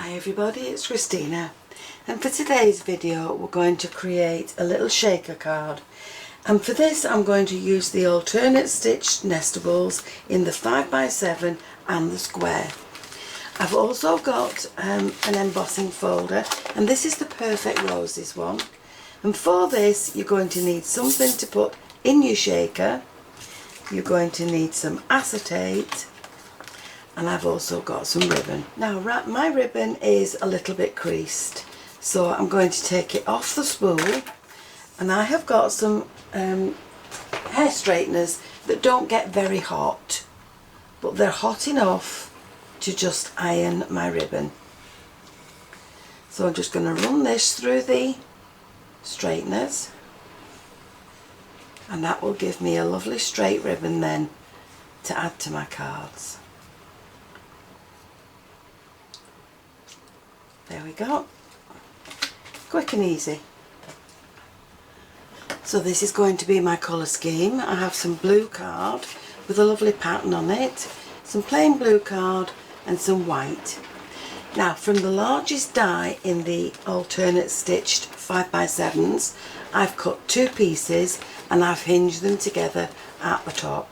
Hi everybody, it's Christina, and for today's video we're going to create a little shaker card, and for this I'm going to use the alternate stitched Nestables in the 5x7 and the square. I've also got an embossing folder, and this is the Perfect Roses one, and for this you're going to need something to put in your shaker. You're going to need some acetate, and I've also got some ribbon. Now my ribbon is a little bit creased, so I'm going to take it off the spool, and I have got some hair straighteners that don't get very hot, but they're hot enough to just iron my ribbon. So I'm just going to run this through the straighteners, and that will give me a lovely straight ribbon then to add to my cards. There we go, quick and easy. So this is going to be my colour scheme. I have some blue card with a lovely pattern on it, some plain blue card and some white. Now from the largest die in the alternate stitched 5x7s, I've cut two pieces and I've hinged them together at the top.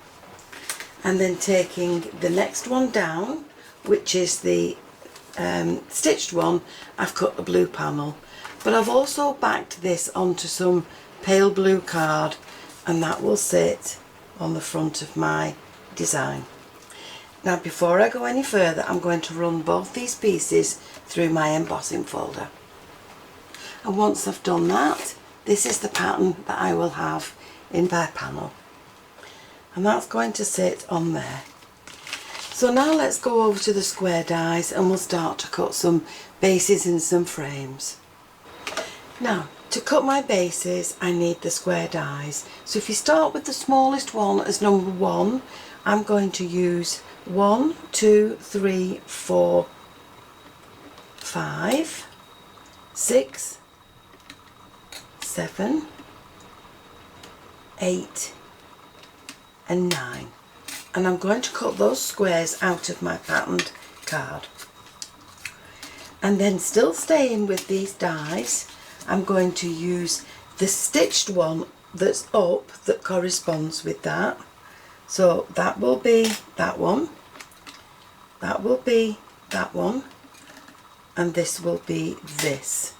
And then taking the next one down, which is the stitched one, I've cut the blue panel, but I've also backed this onto some pale blue card, and that will sit on the front of my design. Now before I go any further, I'm going to run both these pieces through my embossing folder, and once I've done that, this is the pattern that I will have in my panel, and that's going to sit on there. So now let's go over to the square dies and we'll start to cut some bases and some frames. Now to cut my bases I need the square dies. So if you start with the smallest one as number 1, I'm going to use 1, 2, 3, 4, 5, 6, 7, 8 and 9. And I'm going to cut those squares out of my patterned card. And then still staying with these dies, I'm going to use the stitched one that's up that corresponds with that. So that will be that one, that will be that one, and this will be this.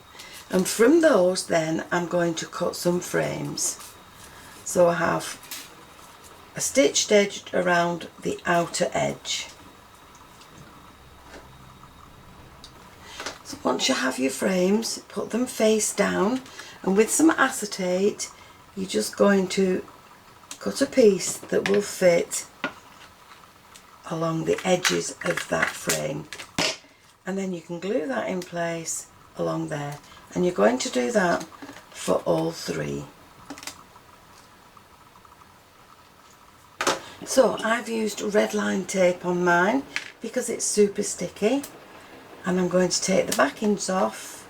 And from those then I'm going to cut some frames. So I have a stitched edge around the outer edge. So once you have your frames, put them face down, and with some acetate you're just going to cut a piece that will fit along the edges of that frame, and then you can glue that in place along there, and you're going to do that for all three. So I've used red line tape on mine because it's super sticky, and I'm going to take the backings off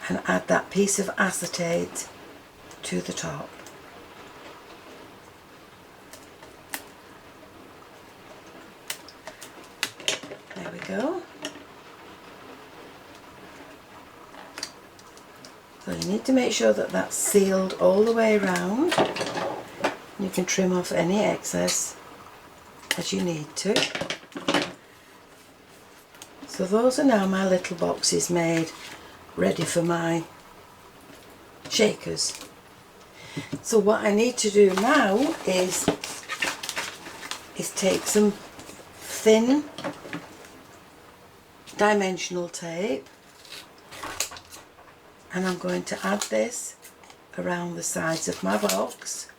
and add that piece of acetate to the top. There we go. So you need to make sure that that's sealed all the way around. You can trim off any excess as you need to. So those are now my little boxes made, ready for my shakers. So what I need to do now is take some thin dimensional tape, and I'm going to add this around the sides of my box,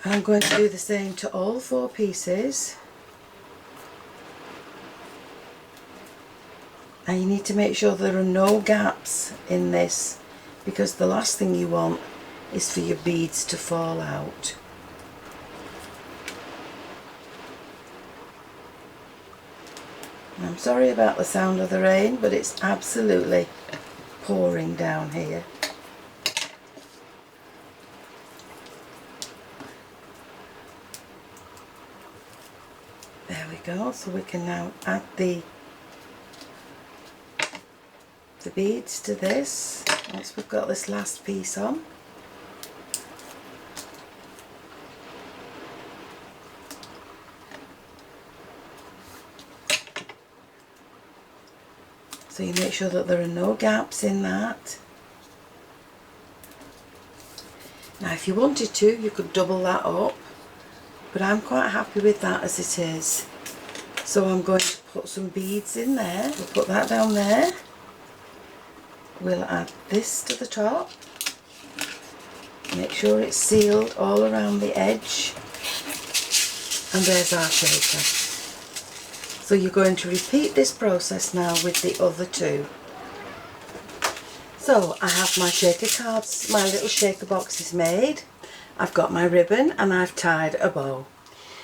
and I'm going to do the same to all 4 pieces. Now you need to make sure there are no gaps in this, because the last thing you want is for your beads to fall out. I'm sorry about the sound of the rain, but it's absolutely pouring down here. There we go, so we can now add the beads to this once we've got this last piece on. So you make sure that there are no gaps in that. Now if you wanted to, you could double that up, but I'm quite happy with that as it is. So I'm going to put some beads in there. We'll put that down there. We'll add this to the top. Make sure it's sealed all around the edge. And there's our shaker. So you're going to repeat this process now with the other two. So I have my shaker cards, my little shaker boxes made. I've got my ribbon and I've tied a bow.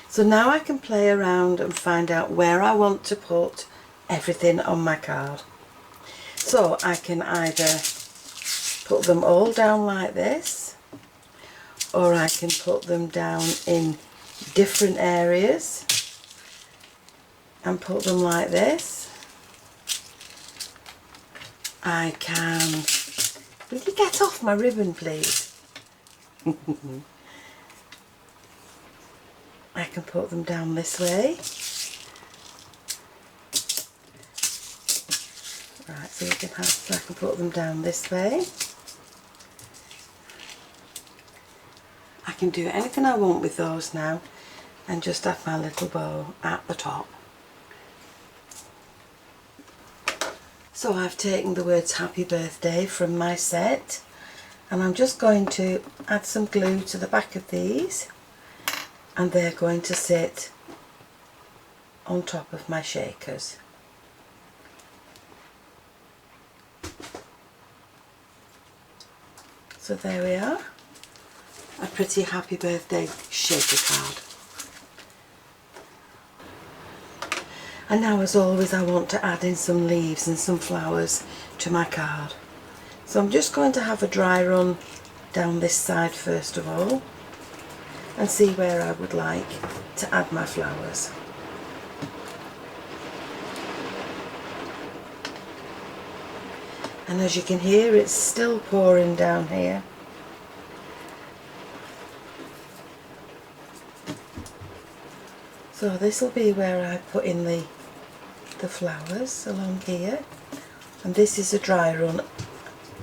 So now I can play around and find out where I want to put everything on my card. So I can either put them all down like this, or I can put them down in different areas and put them like this. I can... Will you get off my ribbon, please? I can put them down this way. Right, so you can have, so I can put them down this way. I can do anything I want with those now and just add my little bow at the top. So I've taken the words happy birthday from my set and I'm just going to add some glue to the back of these, and they're going to sit on top of my shakers. So there we are, a pretty happy birthday shaker card. And now, as always, I want to add in some leaves and some flowers to my card. So I'm just going to have a dry run down this side first of all and see where I would like to add my flowers. And as you can hear, it's still pouring down here. So this will be where I put in the flowers along here, and this is a dry run,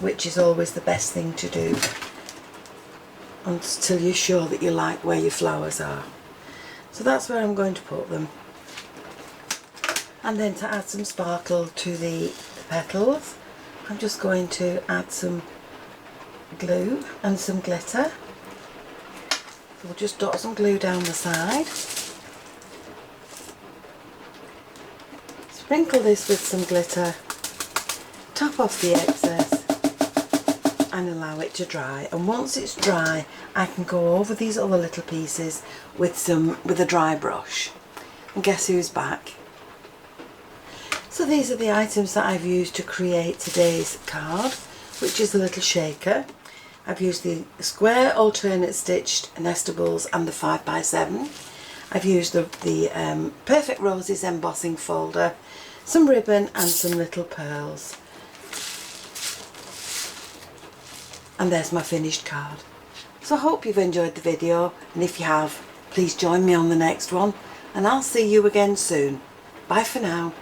which is always the best thing to do until you're sure that you like where your flowers are. So that's where I'm going to put them. And then to add some sparkle to the petals, I'm just going to add some glue and some glitter. So we'll just dot some glue down the side. Sprinkle this with some glitter, top off the excess and allow it to dry. And once it's dry, I can go over these other little pieces with a dry brush. And guess who's back? So these are the items that I've used to create today's card, which is a little shaker. I've used the square alternate stitched Nestables and the 5x7. I've used the Perfect Roses embossing folder, some ribbon and some little pearls. And there's my finished card. So I hope you've enjoyed the video, and if you have, please join me on the next one, and I'll see you again soon. Bye for now.